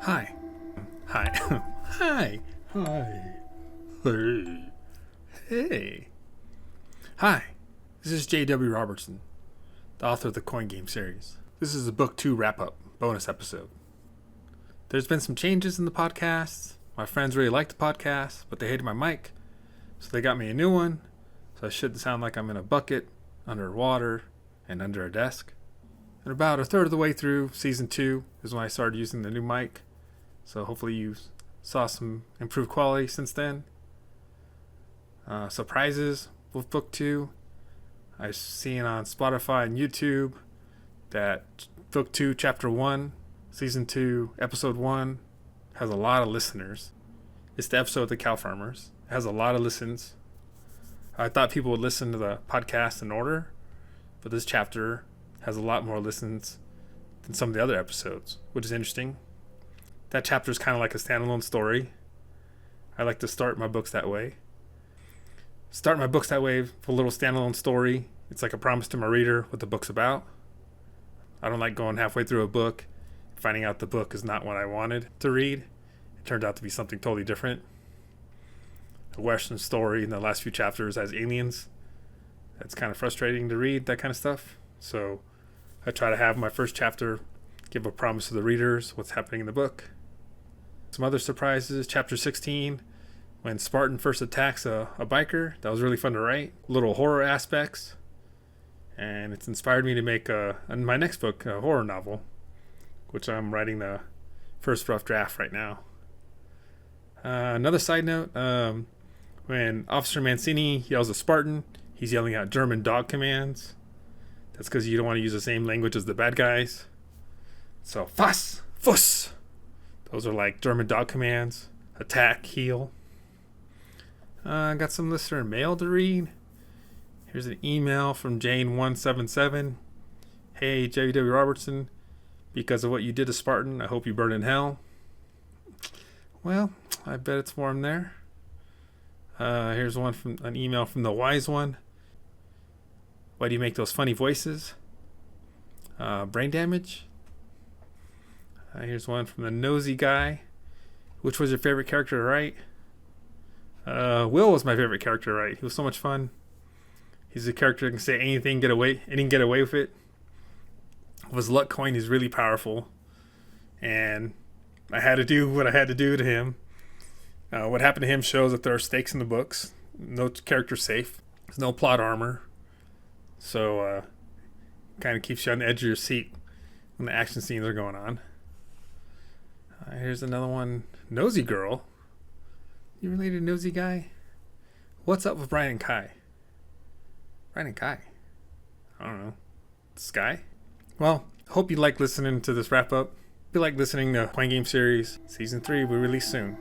Hi. Hi. Hi. Hi. Hey. Hey. Hi. This is J.W. Robertson, the author of the Coin Game series. This is a Book 2 wrap-up bonus episode. There's been some changes in the podcast. My friends really liked the podcast, but they hated my mic, so they got me a new one, so I shouldn't sound like I'm in a bucket, under water, and under a desk. And about a third of the way through Season 2 is when I started using the new mic, so hopefully you saw some improved quality since then. Surprises with Book 2. I've seen on Spotify and YouTube that Book 2, Chapter 1, Season 2, Episode 1 has a lot of listeners. It's the episode of the cow farmers. It has a lot of listens. I thought people would listen to the podcast in order, but this chapter has a lot more listens than some of the other episodes, which is interesting. That chapter is kind of like a standalone story. I like to start my books that way. Start my books that way with a little standalone story. It's like a promise to my reader what the book's about. I don't like going halfway through a book and finding out the book is not what I wanted to read. It turned out to be something totally different. A Western story in the last few chapters has aliens. That's kind of frustrating to read, that kind of stuff. So I try to have my first chapter give a promise to the readers what's happening in the book. Some other surprises. Chapter 16, when Spartan first attacks a biker. That was really fun to write. Little horror aspects. And it's inspired me to make in my next book, a horror novel, which I'm writing the first rough draft right now. Another side note, when Officer Mancini yells at Spartan, he's yelling out German dog commands. That's because you don't want to use the same language as the bad guys. So, Fass, Fuss. Those are like German dog commands. Attack, heal. I got some listener mail to read. Here's an email from Jane177. Hey, J.W. Robertson. Because of what you did to Spartan, I hope you burn in hell. Well, I bet it's warm there. Here's an email from the wise one. Why do you make those funny voices? Brain damage. Here's one from the nosy guy. Which was your favorite character to write? Will was my favorite character to write. He was so much fun. He's a character that can say anything, get away with it. With his luck coin, he's really powerful. And I had to do what I had to do to him. What happened to him shows that there are stakes in the books. No character's safe. There's no plot armor. So, kind of keeps you on the edge of your seat when the action scenes are going on. Here's another one. Nosy girl. You related to Nosy guy? What's up with Brian and Kai? Brian and Kai? I don't know. Sky? Well, hope you like listening to this wrap up. If you like listening to Coin Game series, Season 3 will release soon.